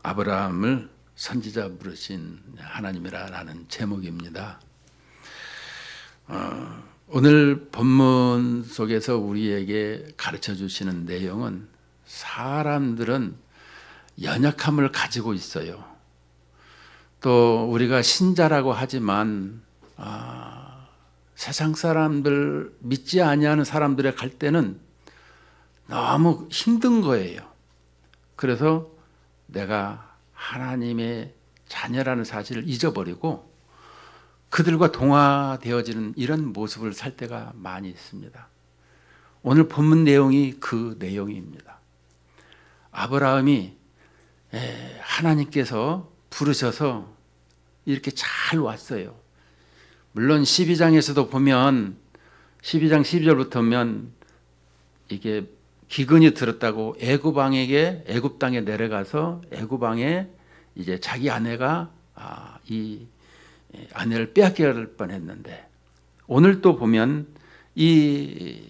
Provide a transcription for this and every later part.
아브라함을 선지자 부르신 하나님이라는 제목입니다. 오늘 본문 속에서 우리에게 가르쳐 주시는 내용은 사람들은 연약함을 가지고 있어요. 또 우리가 신자라고 하지만 세상 사람들, 믿지 아니하는 사람들에 갈 때는 너무 힘든 거예요. 그래서 내가 하나님의 자녀라는 사실을 잊어버리고 그들과 동화되어지는 이런 모습을 살 때가 많이 있습니다. 오늘 본문 내용이 그 내용입니다. 아브라함이 하나님께서 부르셔서 이렇게 잘 왔어요. 물론 12장에서도 보면 12장 12절부터 보면 이게 기근이 들었다고 애굽 땅에 내려가서 애굽 왕에 이제 자기 아내가 이 아내를 빼앗길 뻔했는데, 오늘 또 보면 이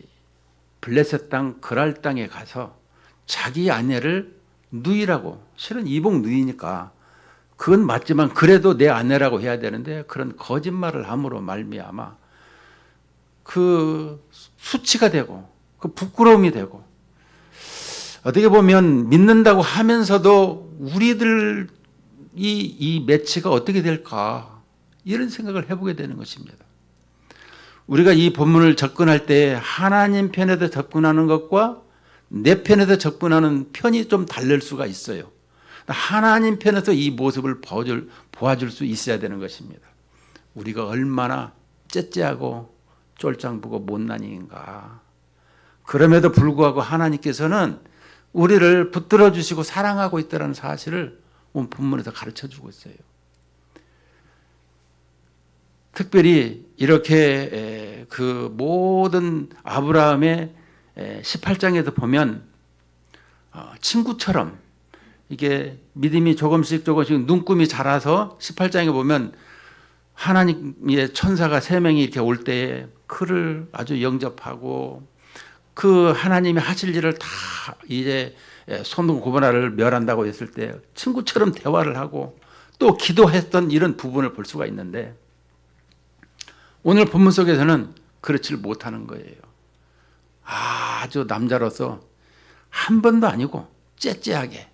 블레셋 땅 그랄 땅에 가서 자기 아내를 누이라고, 실은 이복 누이니까 그건 맞지만 그래도 내 아내라고 해야 되는데 그런 거짓말을 함으로 말미암아 그 수치가 되고 그 부끄러움이 되고, 어떻게 보면 믿는다고 하면서도 우리들 이 매치가 어떻게 될까, 이런 생각을 해보게 되는 것입니다. 우리가 이 본문을 접근할 때 하나님 편에서 접근하는 것과 내 편에서 접근하는 편이 좀 다를 수가 있어요. 하나님 편에서 이 모습을 보아줄 수 있어야 되는 것입니다. 우리가 얼마나 째째하고 쫄짱부고 못난이인가. 그럼에도 불구하고 하나님께서는 우리를 붙들어 주시고 사랑하고 있다는 사실을 오늘 본문에서 가르쳐 주고 있어요. 특별히 이렇게 그 모든 아브라함의 18장에도 보면 친구처럼 이게 믿음이 조금씩 눈금이 자라서 18장에 보면 하나님의 천사가 3명이 이렇게 올 때에 그를 아주 영접하고 그 하나님이 하실 일을 다 이제 소돔 고모라를 멸한다고 했을 때 친구처럼 대화를 하고 또 기도했던 이런 부분을 볼 수가 있는데, 오늘 본문 속에서는 그렇지를 못하는 거예요. 아주 남자로서 한 번도 아니고 째째하게.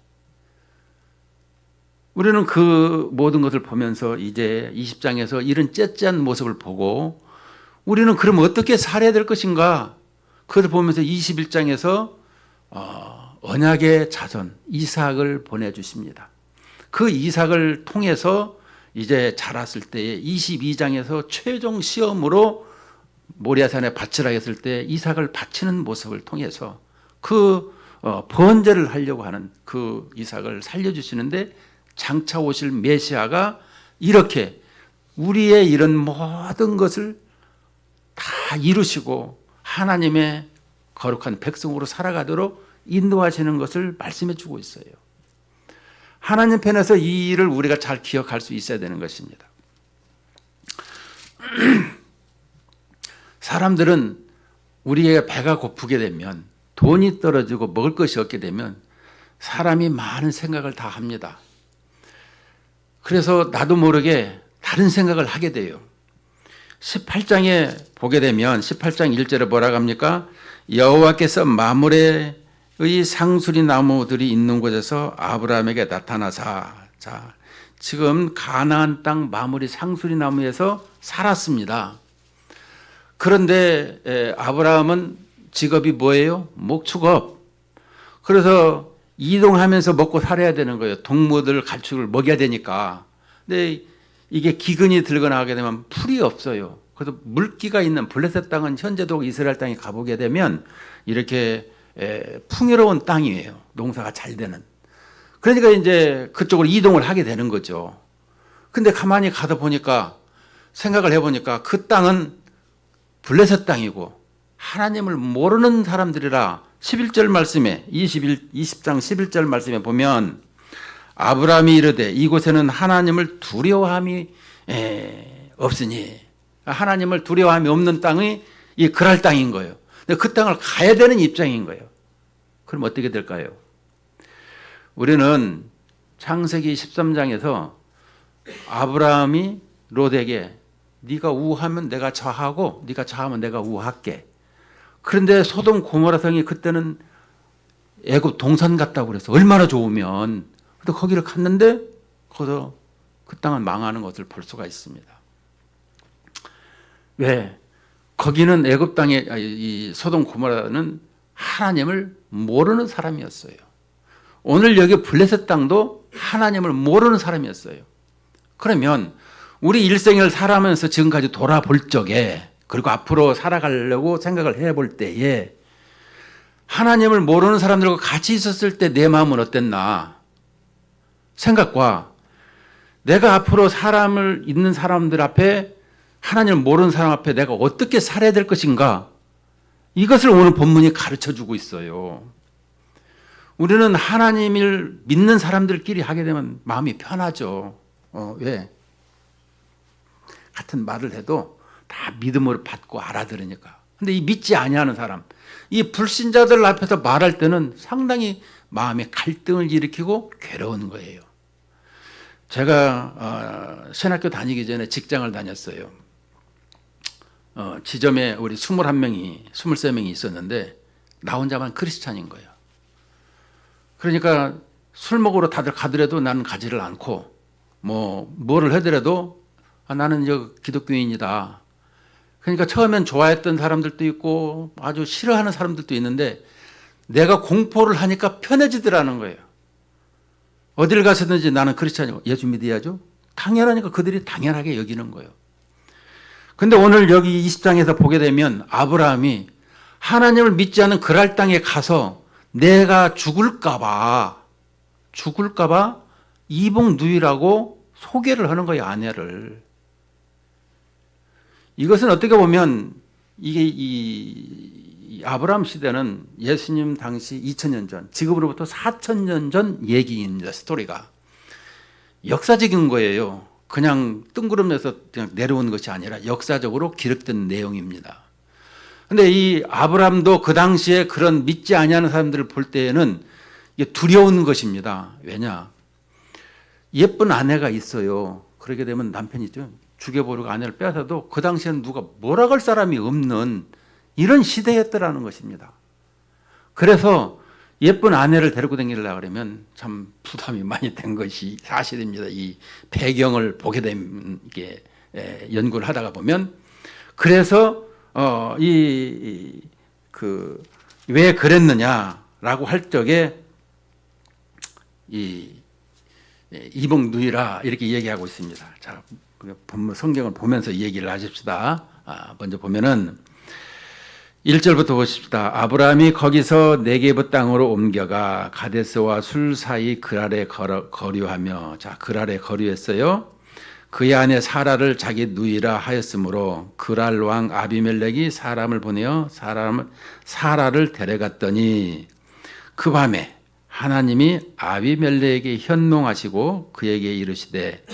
우리는 그 모든 것을 보면서 이제 20장에서 이런 째째한 모습을 보고 우리는 그럼 어떻게 살아야 될 것인가, 그것을 보면서 21장에서 언약의 자손 이삭을 보내주십니다. 그 이삭을 통해서 이제 자랐을 때에 22장에서 최종 시험으로 모리아산에 바치라 했을 때 이삭을 바치는 모습을 통해서 그 번제를 하려고 하는 그 이삭을 살려주시는데, 장차 오실 메시아가 이렇게 우리의 이런 모든 것을 다 이루시고 하나님의 거룩한 백성으로 살아가도록 인도하시는 것을 말씀해 주고 있어요. 하나님 편에서 이 일을 우리가 잘 기억할 수 있어야 되는 것입니다. 사람들은 우리의 배가 고프게 되면, 돈이 떨어지고 먹을 것이 없게 되면 사람이 많은 생각을 다 합니다. 그래서 나도 모르게 다른 생각을 하게 돼요. 18장에 보게 되면 18장 1절에 뭐라고 합니까? 여호와께서 마므레의 상수리 나무들이 있는 곳에서 아브라함에게 나타나사. 자, 지금 가나안 땅 마므리 상수리 나무에서 살았습니다. 그런데 아브라함은 직업이 뭐예요? 목축업. 그래서 이동하면서 먹고 살아야 되는 거예요. 동무들 가축을 먹여야 되니까. 근데 이게 기근이 들거나 하게 되면 풀이 없어요. 그래서 물기가 있는 블레셋 땅은 현재도 이스라엘 땅에 가보게 되면 이렇게 풍요로운 땅이에요. 농사가 잘 되는. 그러니까 이제 그쪽으로 이동을 하게 되는 거죠. 근데 가만히 가다 보니까, 생각을 해보니까 그 땅은 블레셋 땅이고 하나님을 모르는 사람들이라 11절 말씀에 20장 11절 말씀에 보면 아브라함이 이르되 이곳에는 하나님을 두려워함이 없으니, 하나님을 두려워함이 없는 땅이 이 그랄 땅인 거예요. 근데 그 땅을 가야 되는 입장인 거예요. 그럼 어떻게 될까요? 우리는 창세기 13장에서 아브라함이 롯에게 네가 우하면 내가 좌하고 네가 좌하면 내가 우할게. 그런데 소돔 고모라 성이 그때는 애굽 동산 같다고 그래서 얼마나 좋으면. 그래서 거기를 갔는데 거기서 그 땅은 망하는 것을 볼 수가 있습니다. 왜? 거기는 애굽 땅에 이 소돔 고모라는 하나님을 모르는 사람이었어요. 오늘 여기 블레셋 땅도 하나님을 모르는 사람이었어요. 그러면 우리 일생을 살아가면서 지금까지 돌아볼 적에 그리고 앞으로 살아가려고 생각을 해볼 때에 하나님을 모르는 사람들과 같이 있었을 때 내 마음은 어땠나 생각과 내가 앞으로 사람을 있는 사람들 앞에 하나님을 모르는 사람 앞에 내가 어떻게 살아야 될 것인가 이것을 오늘 본문이 가르쳐주고 있어요. 우리는 하나님을 믿는 사람들끼리 하게 되면 마음이 편하죠. 왜? 같은 말을 해도 다 믿음으로 받고 알아들으니까. 근데 이 믿지 아니하는 사람, 이 불신자들 앞에서 말할 때는 상당히 마음에 갈등을 일으키고 괴로운 거예요. 제가 신학교 다니기 전에 직장을 다녔어요. 지점에 우리 21명이, 23명이 있었는데 나 혼자만 크리스찬인 거예요. 그러니까 술 먹으러 다들 가더라도 나는 가지를 않고 뭐를 하더라도 나는 기독교인이다. 그러니까 처음엔 좋아했던 사람들도 있고 아주 싫어하는 사람들도 있는데 내가 공포를 하니까 편해지더라는 거예요. 어딜 가서든지 나는 크리스찬이고 예수 믿어야죠. 당연하니까 그들이 당연하게 여기는 거예요. 근데 오늘 여기 20장에서 보게 되면 아브라함이 하나님을 믿지 않는 그랄 땅에 가서 내가 죽을까봐 이복누이라고 소개를 하는 거예요, 아내를. 이것은 어떻게 보면 이게 이 아브라함 시대는 예수님 당시 2000년 전, 지금으로부터 4000년 전 얘기입니다, 스토리가. 역사적인 거예요. 그냥 뜬구름에서 그냥 내려온 것이 아니라 역사적으로 기록된 내용입니다. 근데 이 아브라함도 그 당시에 그런 믿지 아니하는 사람들을 볼 때에는 이게 두려운 것입니다. 왜냐? 예쁜 아내가 있어요. 그러게 되면 남편이 좀 죽여버리고 아내를 빼앗아도 그 당시에는 누가 뭐라 할 사람이 없는 이런 시대였더라는 것입니다. 그래서 예쁜 아내를 데리고 다니려고 그러면 참 부담이 많이 된 것이 사실입니다. 이 배경을 보게 되면 이게 연구를 하다가 보면 그래서 왜 그랬느냐라고 할 적에 이복누이라 이렇게 얘기하고 있습니다. 자, 본문 성경을 보면서 얘기를 하십시다. 먼저 보면은 1절부터 보십시다. 아브라함이 거기서 네게브 땅으로 옮겨가 가데스와 술 사이 그랄에 거류하며, 자, 그랄에 거류했어요. 그의 아내 사라를 자기 누이라 하였으므로 그랄 왕 아비멜렉이 사람을 보내어 사라를 데려갔더니 그 밤에 하나님이 아비멜렉에게 현몽하시고 그에게 이르시되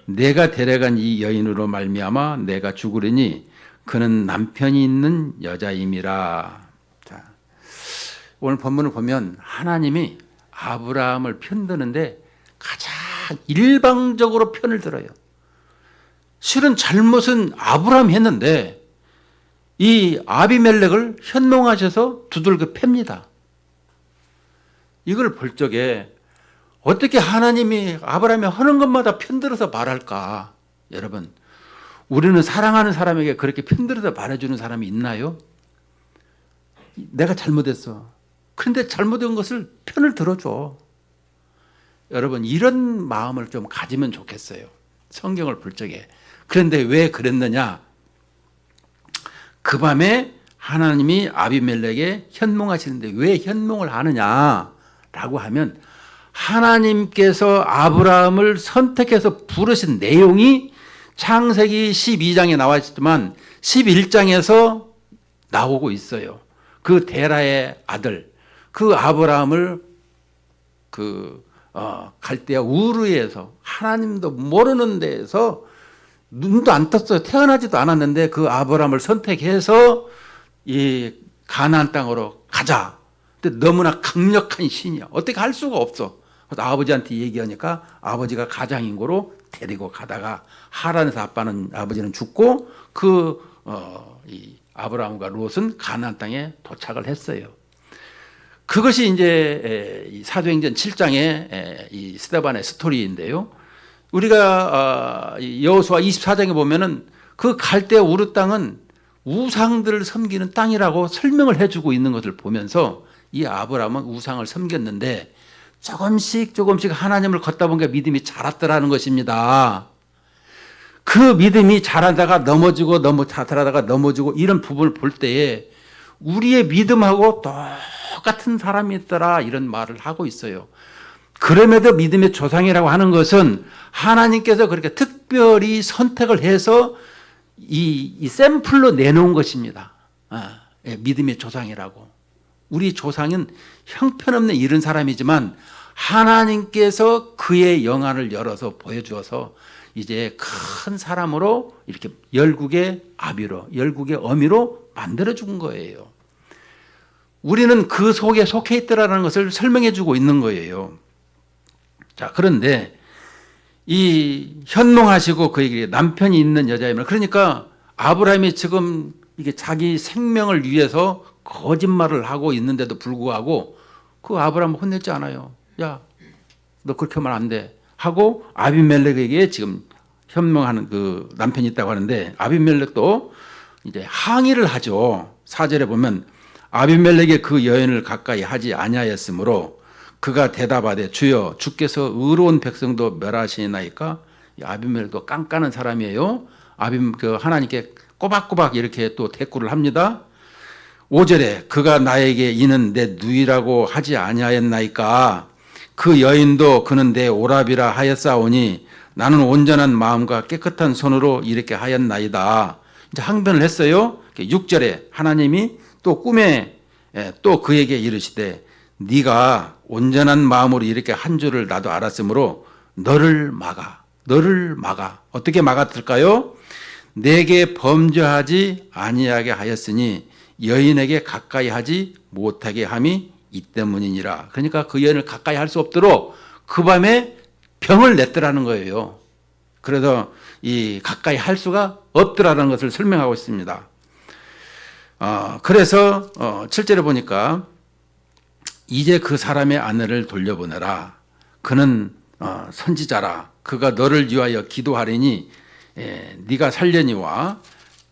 내가 데려간 이 여인으로 말미암아 내가 죽으리니 그는 남편이 있는 여자임이라. 자, 오늘 본문을 보면 하나님이 아브라함을 편드는데 가장 일방적으로 편을 들어요. 실은 잘못은 아브라함이 했는데 이 아비멜렉을 현몽하셔서 두들겨 팹니다. 이걸 볼 적에 어떻게 하나님이 아브라함이 하는 것마다 편들어서 말할까? 여러분, 우리는 사랑하는 사람에게 그렇게 편들어서 말해주는 사람이 있나요? 내가 잘못했어. 그런데 잘못한 것을 편을 들어줘. 여러분, 이런 마음을 좀 가지면 좋겠어요. 성경을 볼 적에. 그런데 왜 그랬느냐? 그 밤에 하나님이 아비멜렉에 현몽하시는데 왜 현몽을 하느냐라고 하면 하나님께서 아브라함을 선택해서 부르신 내용이 창세기 12장에 나와 있지만 11장에서 나오고 있어요. 그 데라의 아들, 그 아브라함을 갈대아 우르에서 하나님도 모르는 데에서 눈도 안 떴어요. 태어나지도 않았는데 그 아브라함을 선택해서 이 가나안 땅으로 가자. 근데 너무나 강력한 신이야. 어떻게 할 수가 없어. 그래서 아버지한테 얘기하니까 아버지가 가장인고로 데리고 가다가 하란에서 아버지는 죽고 이 아브라함과 롯은 가나안 땅에 도착을 했어요. 그것이 이제 이 사도행전 7장의 이 스데반의 스토리인데요. 우리가 여호수아 24장에 보면은 그 갈대아 우르 땅은 우상들을 섬기는 땅이라고 설명을 해주고 있는 것을 보면서 이 아브라함은 우상을 섬겼는데 조금씩 하나님을 걷다 보니까 믿음이 자랐더라는 것입니다. 그 믿음이 자라다가 넘어지고 자라다가 넘어지고 이런 부분을 볼 때에 우리의 믿음하고 똑같은 사람이 있더라 이런 말을 하고 있어요. 그럼에도 믿음의 조상이라고 하는 것은 하나님께서 그렇게 특별히 선택을 해서 이 샘플로 내놓은 것입니다. 믿음의 조상이라고. 우리 조상은 형편없는 이런 사람이지만 하나님께서 그의 영안을 열어서 보여주어서 이제 큰 사람으로 이렇게 열국의 어미로 만들어 준 거예요. 우리는 그 속에 속해 있더라는 것을 설명해 주고 있는 거예요. 자, 그런데 이 현몽하시고 그에게 남편이 있는 여자이면, 그러니까 아브라함이 지금 이게 자기 생명을 위해서 거짓말을 하고 있는데도 불구하고 그 아브라함 혼냈지 않아요. 야, 너 그렇게 하면 안 돼 하고 아비멜렉에게 지금 현몽하는 그 남편이 있다고 하는데, 아비멜렉도 이제 항의를 하죠. 4절에 보면 아비멜렉의 그 여인을 가까이 하지 아니하였으므로 그가 대답하되 주여 주께서 의로운 백성도 멸하시나이까. 아비멜렉도 깐깐한 사람이에요. 하나님께 꼬박꼬박 이렇게 또 대꾸를 합니다. 5절에 그가 나에게 이는 내 누이라고 하지 아니하였나이까. 그 여인도 그는 내 오라비라 하였사오니 나는 온전한 마음과 깨끗한 손으로 이렇게 하였나이다. 이제 항변을 했어요. 6절에 하나님이 또 꿈에 또 그에게 이르시되 네가 온전한 마음으로 이렇게 한 줄을 나도 알았으므로 너를 막아. 어떻게 막았을까요? 내게 범죄하지 아니하게 하였으니 여인에게 가까이 하지 못하게 함이 이 때문이니라. 그러니까 그 여인을 가까이 할 수 없도록 그 밤에 병을 냈더라는 거예요. 그래서 이 가까이 할 수가 없더라는 것을 설명하고 있습니다. 그래서 7절에 보니까 이제 그 사람의 아내를 돌려보내라. 그는 선지자라. 그가 너를 위하여 기도하리니 네가 살려니와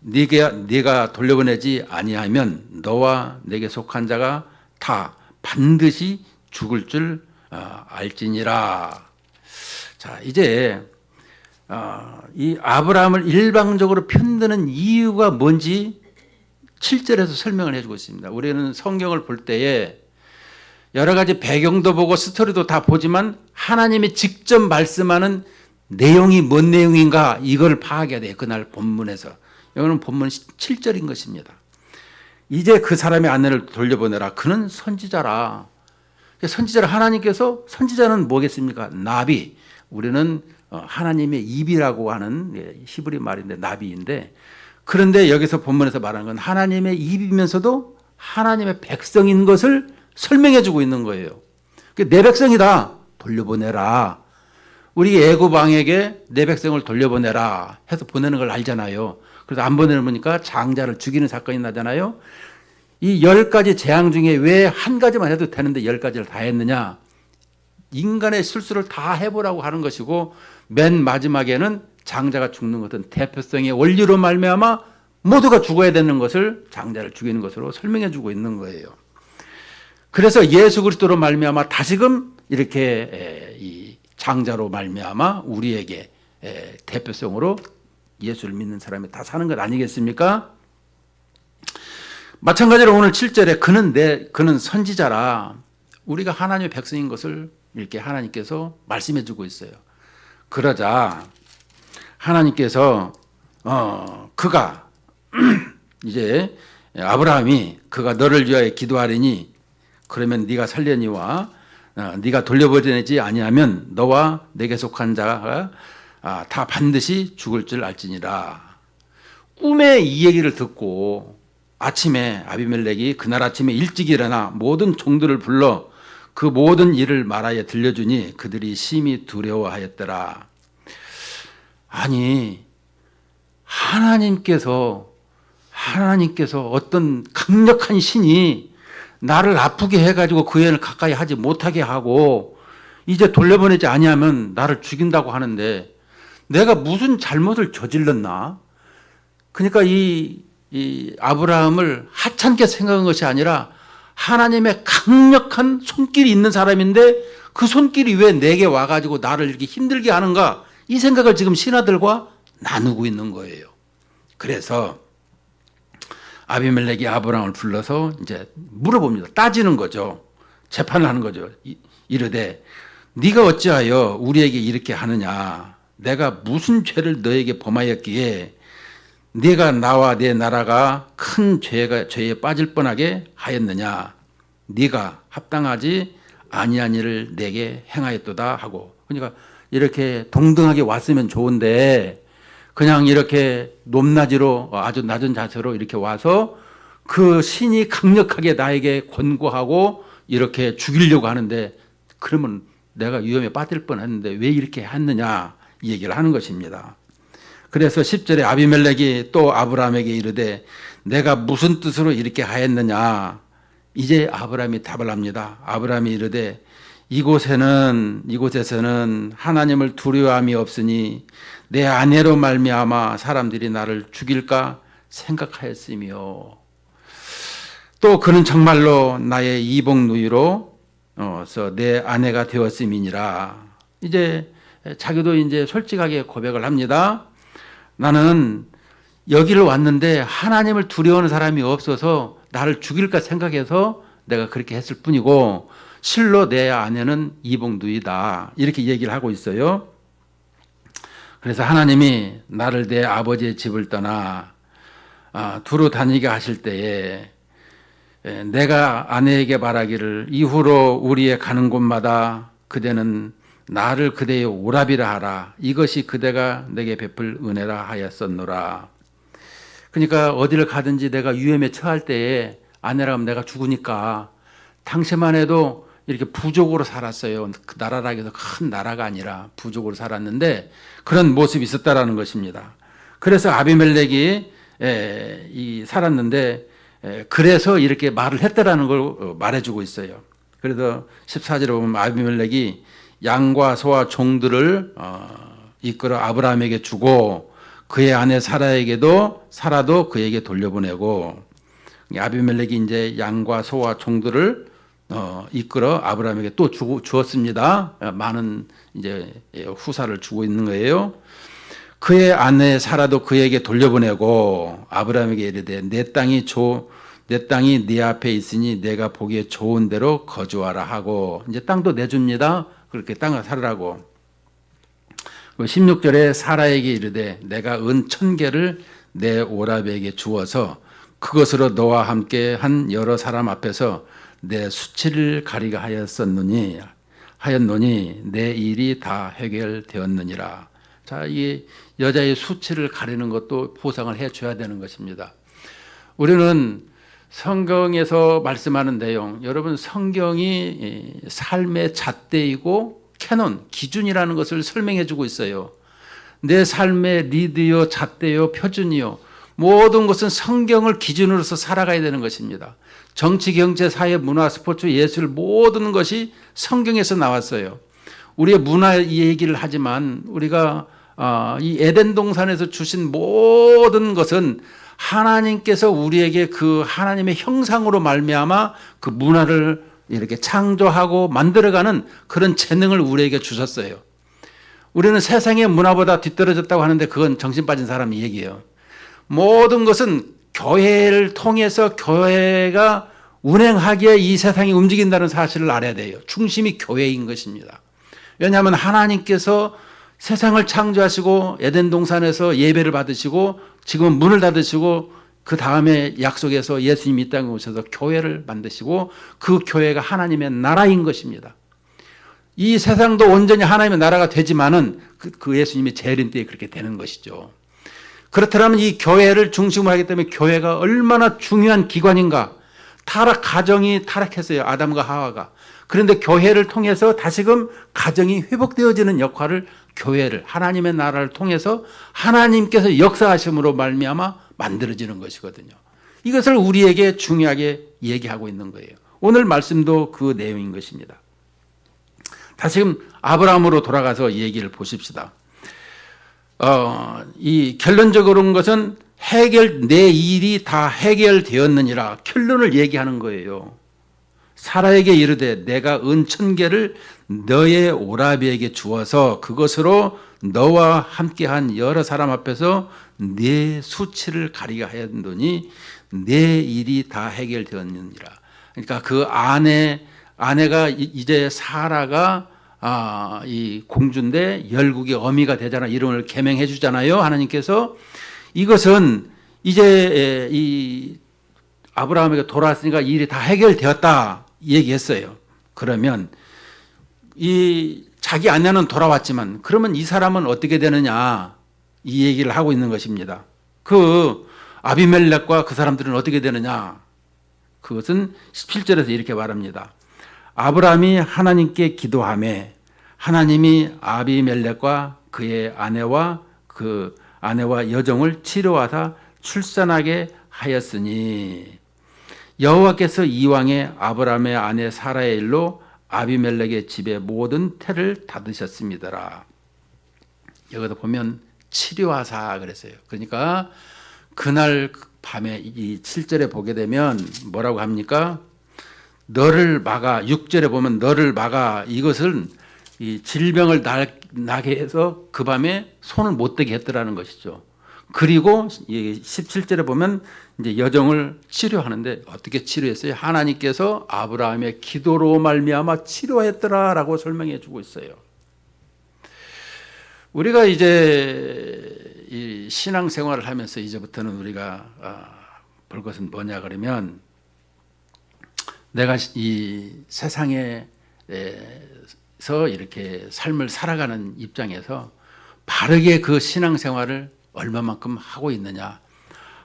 네가 돌려보내지 아니하면 너와 내게 속한 자가 다 반드시 죽을 줄 알지니라. 자, 이제 이 아브라함을 일방적으로 편드는 이유가 뭔지 7절에서 설명을 해주고 있습니다. 우리는 성경을 볼 때에 여러 가지 배경도 보고 스토리도 다 보지만 하나님이 직접 말씀하는 내용이 뭔 내용인가 이걸 파악해야 돼요. 그날 본문에서. 이거는 본문 7절인 것입니다. 이제 그 사람의 아내를 돌려보내라. 그는 선지자라. 선지자를 하나님께서, 선지자는 뭐겠습니까? 나비. 우리는 하나님의 입이라고 하는 히브리 말인데 나비인데, 그런데 여기서 본문에서 말하는 건 하나님의 입이면서도 하나님의 백성인 것을 설명해 주고 있는 거예요. 내 백성이다. 돌려보내라. 우리 애굽 왕에게 내 백성을 돌려보내라 해서 보내는 걸 알잖아요. 그래서 안 보내니까 장자를 죽이는 사건이 나잖아요. 이 10가지 재앙 중에 왜 한 가지만 해도 되는데 10가지를 다 했느냐. 인간의 실수를 다 해보라고 하는 것이고, 맨 마지막에는 장자가 죽는 것은 대표성의 원리로 말미암아 모두가 죽어야 되는 것을 장자를 죽이는 것으로 설명해 주고 있는 거예요. 그래서 예수 그리스도로 말미암아 다시금 이렇게 이 장자로 말미암아 우리에게 대표성으로 예수를 믿는 사람이 다 사는 것 아니겠습니까? 마찬가지로 오늘 7절에 그는 선지자라. 우리가 하나님의 백성인 것을 이렇게 하나님께서 말씀해 주고 있어요. 그러자 하나님께서 그가 이제 아브라함이 그가 너를 위하여 기도하리니 그러면 네가 살려니와 네가 돌려보내지 아니하면 너와 내게 속한 자가 다 반드시 죽을 줄 알지니라. 꿈에 이 얘기를 듣고 아침에 아비멜렉이 그날 아침에 일찍 일어나 모든 종들을 불러 그 모든 일을 말하여 들려주니 그들이 심히 두려워하였더라. 아니, 하나님께서 어떤 강력한 신이 나를 아프게 해가지고 그 애를 가까이 하지 못하게 하고 이제 돌려보내지 아니하면 나를 죽인다고 하는데 내가 무슨 잘못을 저질렀나? 그러니까 이 아브라함을 하찮게 생각한 것이 아니라 하나님의 강력한 손길이 있는 사람인데 그 손길이 왜 내게 와가지고 나를 이렇게 힘들게 하는가? 이 생각을 지금 신하들과 나누고 있는 거예요. 그래서 아비멜렉이 아브라함을 불러서 이제 물어봅니다. 따지는 거죠. 재판을 하는 거죠. 이르되 네가 어찌하여 우리에게 이렇게 하느냐? 내가 무슨 죄를 너에게 범하였기에 네가 나와 내 나라가 큰 죄에 빠질 뻔하게 하였느냐? 네가 합당하지 아니한 일을 내게 행하였도다 하고. 그러니까 이렇게 동등하게 왔으면 좋은데 그냥 이렇게 높낮이로 아주 낮은 자세로 이렇게 와서 그 신이 강력하게 나에게 권고하고 이렇게 죽이려고 하는데 그러면 내가 위험에 빠질 뻔했는데 왜 이렇게 했느냐 이 얘기를 하는 것입니다. 그래서 10절에 아비멜렉이 또 아브라함에게 이르되 내가 무슨 뜻으로 이렇게 하였느냐. 이제 아브라함이 답을 합니다. 아브라함이 이르되 이곳에서는 하나님을 두려워함이 없으니 내 아내로 말미암아 사람들이 나를 죽일까 생각하였으며 또 그는 정말로 나의 이복 누이로서 내 아내가 되었음이니라. 이제 자기도 이제 솔직하게 고백을 합니다. 나는 여기를 왔는데 하나님을 두려워하는 사람이 없어서 나를 죽일까 생각해서 내가 그렇게 했을 뿐이고 실로 내 아내는 이복누이다. 이렇게 얘기를 하고 있어요. 그래서 하나님이 나를 내 아버지의 집을 떠나 두루 다니게 하실 때에 내가 아내에게 말하기를 이후로 우리의 가는 곳마다 그대는 나를 그대의 오라비라 하라. 이것이 그대가 내게 베풀 은혜라 하였었노라. 그러니까 어디를 가든지 내가 위험에 처할 때에 아내라 하면 내가 죽으니까 당시만 해도 이렇게 부족으로 살았어요. 그 나라라 해서 큰 나라가 아니라 부족으로 살았는데 그런 모습이 있었다라는 것입니다. 그래서 아비멜렉이 살았는데 그래서 이렇게 말을 했다라는 걸 말해주고 있어요. 그래서 14절에 보면 아비멜렉이 양과 소와 종들을 이끌어 아브라함에게 주고 그의 아내 사라도 그에게 돌려보내고 아비멜렉이 이제 양과 소와 종들을 이끌어 아브라함에게 또 주었습니다. 많은 이제 후사를 주고 있는 거예요. 그의 아내 사라도 그에게 돌려보내고 아브라함에게 이르되 내 땅이 네 앞에 있으니 내가 보기에 좋은 대로 거주하라 하고 이제 땅도 내줍니다. 그렇게 땅을 살으라고. 16절에 사라에게 이르되 내가 은 1000개를 내 오라비에게 주어서 그것으로 너와 함께 한 여러 사람 앞에서 내 수치를 가리게 하였노니 내 일이 다 해결되었느니라. 자, 이 여자의 수치를 가리는 것도 보상을 해줘야 되는 것입니다. 우리는 성경에서 말씀하는 내용, 여러분 성경이 삶의 잣대이고 캐논, 기준이라는 것을 설명해 주고 있어요. 내 삶의 리드요, 잣대요, 표준이요. 모든 것은 성경을 기준으로서 살아가야 되는 것입니다. 정치, 경제, 사회, 문화, 스포츠, 예술 모든 것이 성경에서 나왔어요. 우리의 문화 얘기를 하지만 우리가 이 에덴 동산에서 주신 모든 것은 하나님께서 우리에게 그 하나님의 형상으로 말미암아 그 문화를 이렇게 창조하고 만들어가는 그런 재능을 우리에게 주셨어요. 우리는 세상의 문화보다 뒤떨어졌다고 하는데 그건 정신 빠진 사람이 얘기해요. 모든 것은 교회를 통해서 교회가 운행하기에 이 세상이 움직인다는 사실을 알아야 돼요. 중심이 교회인 것입니다. 왜냐하면 하나님께서 세상을 창조하시고 에덴 동산에서 예배를 받으시고 지금 문을 닫으시고 그 다음에 약속에서 예수님이 이 땅에 오셔서 교회를 만드시고 그 교회가 하나님의 나라인 것입니다. 이 세상도 온전히 하나님의 나라가 되지만은 그 예수님이 재림 때에 그렇게 되는 것이죠. 그렇다면 이 교회를 중심으로 하기 때문에 교회가 얼마나 중요한 기관인가. 가정이 타락했어요. 아담과 하와가. 그런데 교회를 통해서 다시금 가정이 회복되어지는 역할을 교회를 하나님의 나라를 통해서 하나님께서 역사하심으로 말미암아 만들어지는 것이거든요. 이것을 우리에게 중요하게 얘기하고 있는 거예요. 오늘 말씀도 그 내용인 것입니다. 다시금 아브라함으로 돌아가서 얘기를 보십시다. 이 결론적으로는 것은 내 일이 다 해결되었느니라 결론을 얘기하는 거예요. 사라에게 이르되 내가 은 1000개를 너의 오라비에게 주어서 그것으로 너와 함께한 여러 사람 앞에서 네 수치를 가리게 하였더니 내 일이 다 해결되었느니라. 그러니까 그 아내가 이제 사라가 이 공주인데 열국의 어미가 되잖아. 이름을 계명해 주잖아요. 하나님께서. 이것은 이제 이 아브라함에게 돌아왔으니까 일이 다 해결되었다 얘기했어요. 그러면 이 자기 아내는 돌아왔지만 그러면 이 사람은 어떻게 되느냐 이 얘기를 하고 있는 것입니다. 그 아비멜렉과 그 사람들은 어떻게 되느냐. 그것은 17절에서 이렇게 말합니다. 아브라함이 하나님께 기도하매 하나님이 아비멜렉과 그의 아내와 그 아내와 여종을 치료하사 출산하게 하였으니 여호와께서 이왕에 아브라함의 아내 사라의 일로 아비멜렉의 집에 모든 태를 닫으셨습니다라. 여기다 보면 치료하사 그랬어요. 그러니까 그날 밤에 이 7절에 보게 되면 뭐라고 합니까? 너를 막아. 6절에 보면 너를 막아. 이것은 이 질병을 나게 해서 그 밤에 손을 못 대게 했더라는 것이죠. 그리고 17절에 보면 이제 여종을 치료하는데 어떻게 치료했어요? 하나님께서 아브라함의 기도로 말미암아 치료했더라라고 설명해 주고 있어요. 우리가 이제 이 신앙생활을 하면서 이제부터는 우리가 볼 것은 뭐냐 그러면 내가 이 세상에서 이렇게 삶을 살아가는 입장에서 바르게 그 신앙생활을 얼마만큼 하고 있느냐.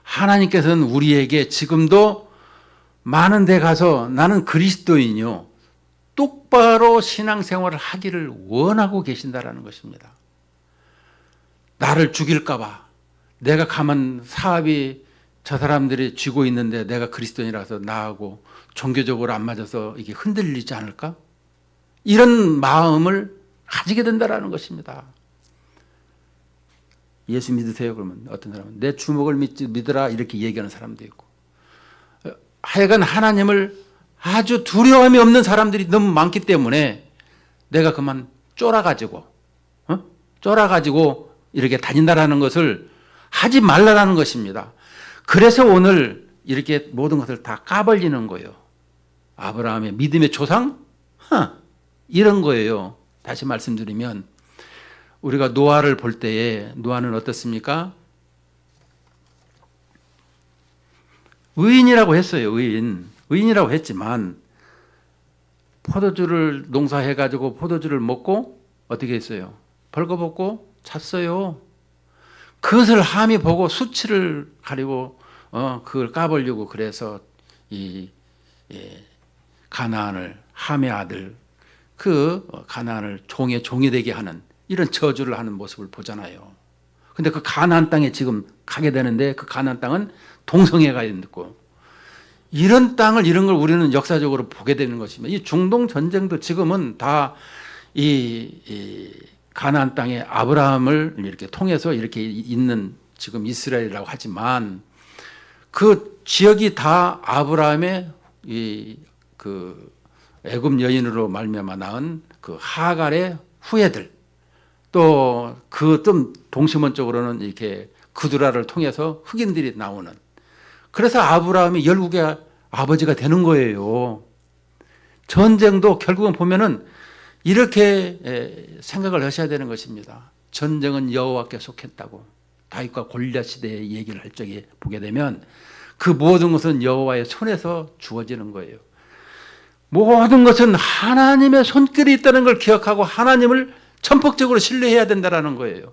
하나님께서는 우리에게 지금도 많은 데 가서 나는 그리스도인이요 똑바로 신앙생활을 하기를 원하고 계신다라는 것입니다. 나를 죽일까 봐 내가 가만 사업이 저 사람들이 쥐고 있는데 내가 그리스도인이라서 나하고 종교적으로 안 맞아서 이게 흔들리지 않을까? 이런 마음을 가지게 된다라는 것입니다. 예수 믿으세요? 그러면 어떤 사람은 내 주먹을 믿으라 이렇게 얘기하는 사람도 있고 하여간 하나님을 아주 두려움이 없는 사람들이 너무 많기 때문에 내가 그만 쫄아가지고 이렇게 다닌다라는 것을 하지 말라라는 것입니다. 그래서 오늘 이렇게 모든 것을 다 까발리는 거예요. 아브라함의 믿음의 조상? 이런 거예요. 다시 말씀드리면 우리가 노아를 볼 때에 노아는 어떻습니까? 의인이라고 했어요. 의인이라고 했지만 포도주를 농사해가지고 포도주를 먹고 어떻게 했어요? 벌거벗고 잤어요. 그것을 함이 보고 수치를 가리고 그걸 까버리고 그래서 이 가나안을 함의 아들 그 가나안을 종이 되게 하는 이런 저주를 하는 모습을 보잖아요. 근데 그 가나안 땅에 지금 가게 되는데 그 가나안 땅은 동성애가 있고 이런 땅을 이런 걸 우리는 역사적으로 보게 되는 것입니다. 이 중동 전쟁도 지금은 다 이 가나안 땅에 아브라함을 이렇게 통해서 이렇게 있는 지금 이스라엘이라고 하지만 그 지역이 다 아브라함의 그 애굽 여인으로 말미암아 낳은 그 하갈의 후예들 또 그 좀 동시문적으로는 이렇게 그두라를 통해서 흑인들이 나오는 그래서 아브라함이 열국의 아버지가 되는 거예요. 전쟁도 결국은 보면은 이렇게 생각을 하셔야 되는 것입니다. 전쟁은 여호와께 속했다고 다윗과 골리앗 시대의 얘기를 할 적에 보게 되면 그 모든 것은 여호와의 손에서 주어지는 거예요. 모든 것은 하나님의 손길이 있다는 걸 기억하고 하나님을 전폭적으로 신뢰해야 된다는 거예요.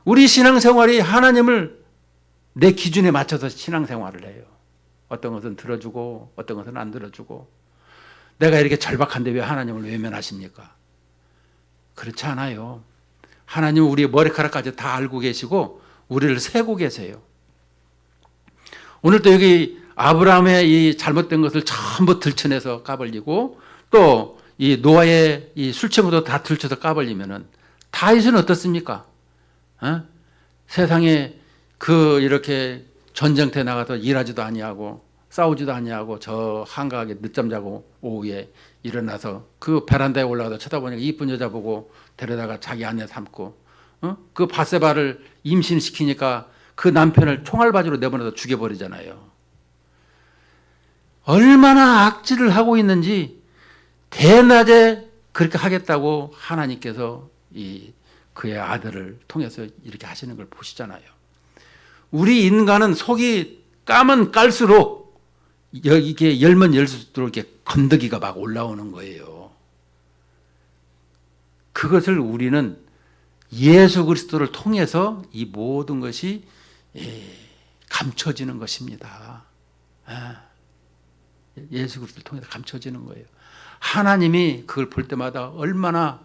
우리 신앙생활이 하나님을 내 기준에 맞춰서 신앙생활을 해요. 어떤 것은 들어주고 어떤 것은 안 들어주고 내가 이렇게 절박한데 왜 하나님을 외면하십니까? 그렇지 않아요. 하나님은 우리의 머리카락까지 다 알고 계시고 우리를 세고 계세요. 오늘도 여기 아브라함의 이 잘못된 것을 전부 들춰내서 까발리고 또 이 노아의 이 술취물도 다 들춰서 까발리면은 다윗은 어떻습니까? 세상에 그 이렇게 전쟁터에 나가서 일하지도 아니하고 싸우지도 아니하고 저 한가하게 늦잠 자고 오후에 일어나서 그 베란다에 올라가서 쳐다보니까 이쁜 여자 보고 데려다가 자기 아내 삼고 그 바세바를 임신시키니까 그 남편을 총알바지로 내보내서 죽여버리잖아요. 얼마나 악질을 하고 있는지 대낮에 그렇게 하겠다고 하나님께서 그의 아들을 통해서 이렇게 하시는 걸 보시잖아요. 우리 인간은 속이 까면 깔수록 이게 열면 열수록 이렇게 건더기가 막 올라오는 거예요. 그것을 우리는 예수 그리스도를 통해서 이 모든 것이 감춰지는 것입니다. 예수 그리스도를 통해서 감춰지는 거예요. 하나님이 그걸 볼 때마다 얼마나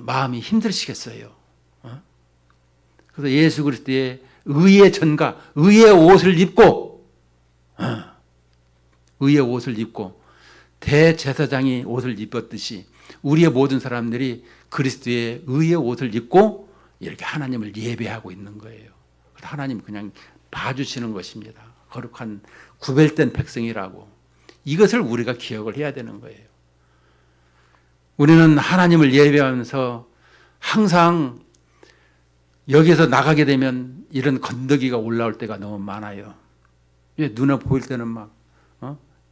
마음이 힘드시겠어요. 그래서 예수 그리스도의 의의 전가, 의의 옷을 입고 의의 옷을 입고 대제사장이 옷을 입었듯이 우리의 모든 사람들이 그리스도의 의의 옷을 입고 이렇게 하나님을 예배하고 있는 거예요. 하나님 그냥 봐주시는 것입니다. 거룩한 구별된 백성이라고. 이것을 우리가 기억을 해야 되는 거예요. 우리는 하나님을 예배하면서 항상 여기서 나가게 되면 이런 건더기가 올라올 때가 너무 많아요. 눈에 보일 때는 막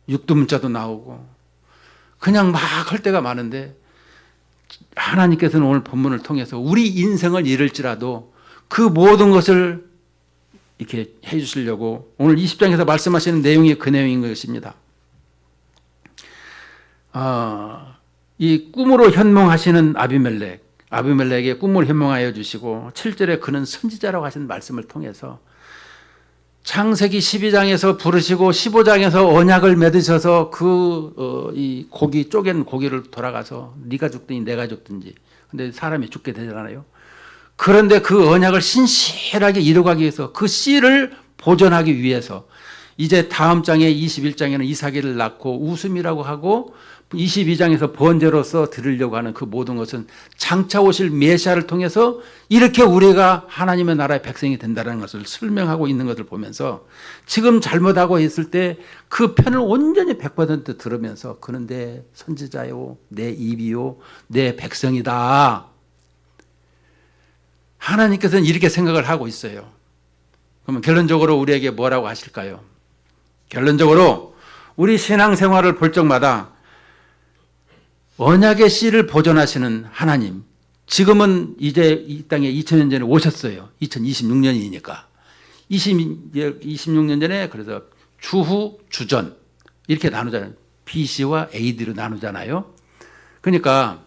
육두문자도 나오고 그냥 막 할 때가 많은데 하나님께서는 오늘 본문을 통해서 우리 인생을 잃을지라도 그 모든 것을 이렇게 해 주시려고 오늘 20장에서 말씀하시는 내용이 그 내용인 것입니다. 이 꿈으로 현몽하시는 아비멜렉에게 꿈을 현몽하여 주시고 7절에 그는 선지자라고 하신 말씀을 통해서 창세기 12장에서 부르시고 15장에서 언약을 맺으셔서 이 고기 쪼갠 고기를 돌아가서 네가 죽든지 내가 죽든지 근데 사람이 죽게 되잖아요. 그런데 그 언약을 신실하게 이루기 위해서 그 씨를 보존하기 위해서 이제 다음 장에 21장에는 이삭을 낳고 웃음이라고 하고 22장에서 번제로서 드리려고 하는 그 모든 것은 장차 오실 메시아를 통해서 이렇게 우리가 하나님의 나라의 백성이 된다는 것을 설명하고 있는 것을 보면서 지금 잘못하고 있을 때 그 편을 온전히 100% 들으면서 그는 내 선지자요, 내 입이요, 내 백성이다. 하나님께서는 이렇게 생각을 하고 있어요. 그러면 결론적으로 우리에게 뭐라고 하실까요? 결론적으로 우리 신앙생활을 볼 적마다 언약의 씨를 보존하시는 하나님, 지금은 이제 이 땅에 2000년 전에 오셨어요. 2026년이니까. 26년 전에 그래서 주후, 주전 이렇게 나누잖아요. BC와 AD로 나누잖아요. 그러니까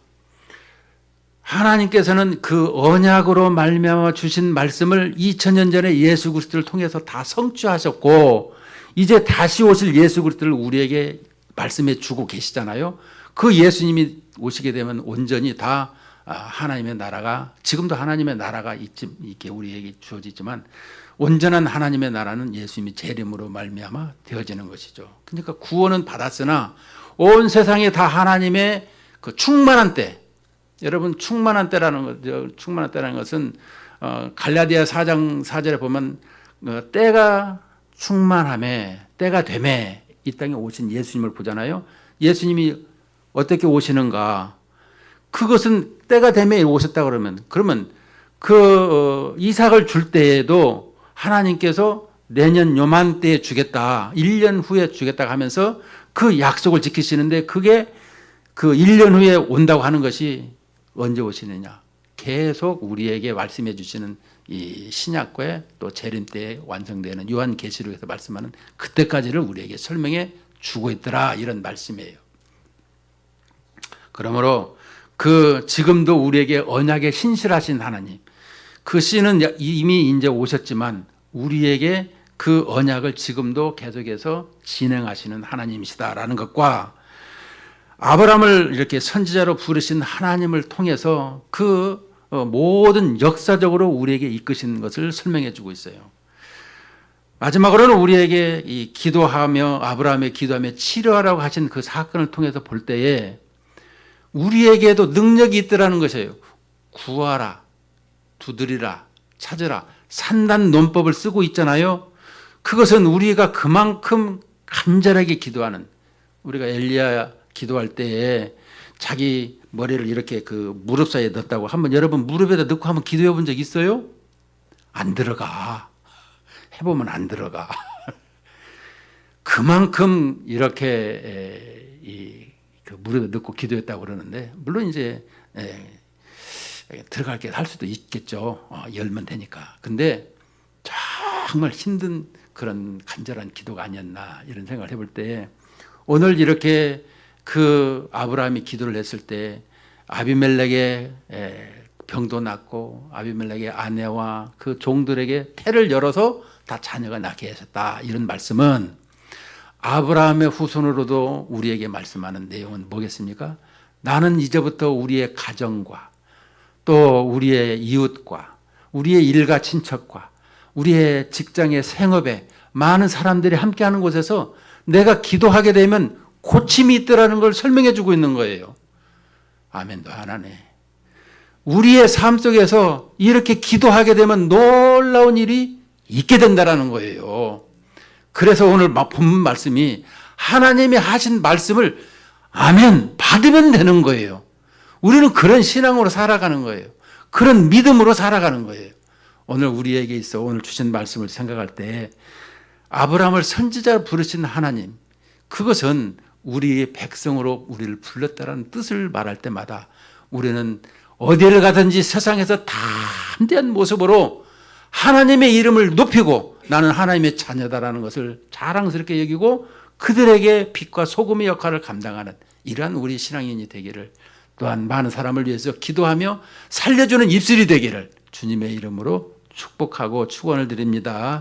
하나님께서는 그 언약으로 말미암아 주신 말씀을 2000년 전에 예수 그리스도를 통해서 다 성취하셨고 이제 다시 오실 예수 그리스도를 우리에게 말씀해 주고 계시잖아요. 그 예수님이 오시게 되면 온전히 다 하나님의 나라가 지금도 하나님의 나라가 이렇게 우리에게 주어지지만 온전한 하나님의 나라는 예수님이 재림으로 말미암아 되어지는 것이죠. 그러니까 구원은 받았으나 온 세상에 다 하나님의 그 충만한 때, 여러분 충만한 때라는 것은 갈라디아 4장 4절에 보면 때가 충만함에 때가 됨에 이 땅에 오신 예수님을 보잖아요. 예수님이 어떻게 오시는가? 그것은 때가 되면 오셨다 그러면 그 이삭을 줄 때에도 하나님께서 내년 요맘때에 주겠다, 1년 후에 주겠다 하면서 그 약속을 지키시는데 그게 그 1년 후에 온다고 하는 것이 언제 오시느냐? 계속 우리에게 말씀해 주시는 이 신약과의 또 재림 때에 완성되는 요한계시록에서 말씀하는 그때까지를 우리에게 설명해 주고 있더라 이런 말씀이에요. 그러므로 그 지금도 우리에게 언약에 신실하신 하나님, 그 씨는 이미 이제 오셨지만 우리에게 그 언약을 지금도 계속해서 진행하시는 하나님이시다라는 것과 아브라함을 이렇게 선지자로 부르신 하나님을 통해서 그 모든 역사적으로 우리에게 이끄신 것을 설명해 주고 있어요. 마지막으로는 우리에게 이 기도하며 아브라함의 기도하며 치료하라고 하신 그 사건을 통해서 볼 때에 우리에게도 능력이 있더라는 것이에요. 구하라, 두드리라, 찾으라, 산단 논법을 쓰고 있잖아요. 그것은 우리가 그만큼 간절하게 기도하는, 우리가 엘리야 기도할 때에 자기 머리를 이렇게 그 무릎 사이에 넣었다고 한번 여러분 무릎에다 넣고 한번 기도해 본 적 있어요? 안 들어가. 해보면 안 들어가. 그만큼 이렇게 그 무릎에 넣고 기도했다고 그러는데, 물론 이제 들어갈 게 할 수도 있겠죠. 열면 되니까. 근데 정말 힘든 그런 간절한 기도가 아니었나 이런 생각을 해볼 때, 오늘 이렇게 그 아브라함이 기도를 했을 때 아비멜렉의 병도 낫고 아비멜렉의 아내와 그 종들에게 태를 열어서 다 자녀가 낳게 하셨다, 이런 말씀은 아브라함의 후손으로도 우리에게 말씀하는 내용은 뭐겠습니까? 나는 이제부터 우리의 가정과 또 우리의 이웃과 우리의 일가 친척과 우리의 직장의 생업에 많은 사람들이 함께하는 곳에서 내가 기도하게 되면 고침이 있더라는 걸 설명해 주고 있는 거예요. 아멘도 안 하네. 우리의 삶 속에서 이렇게 기도하게 되면 놀라운 일이 있게 된다는 거예요. 그래서 오늘 본문 말씀이 하나님이 하신 말씀을 아멘 받으면 되는 거예요. 우리는 그런 신앙으로 살아가는 거예요. 그런 믿음으로 살아가는 거예요. 오늘 우리에게 있어 오늘 주신 말씀을 생각할 때 아브라함을 선지자로 부르신 하나님, 그것은 우리의 백성으로 우리를 불렀다는 뜻을 말할 때마다 우리는 어디를 가든지 세상에서 담대한 모습으로 하나님의 이름을 높이고 나는 하나님의 자녀다라는 것을 자랑스럽게 여기고 그들에게 빛과 소금의 역할을 감당하는 이러한 우리 신앙인이 되기를, 또한 많은 사람을 위해서 기도하며 살려주는 입술이 되기를 주님의 이름으로 축복하고 축원을 드립니다.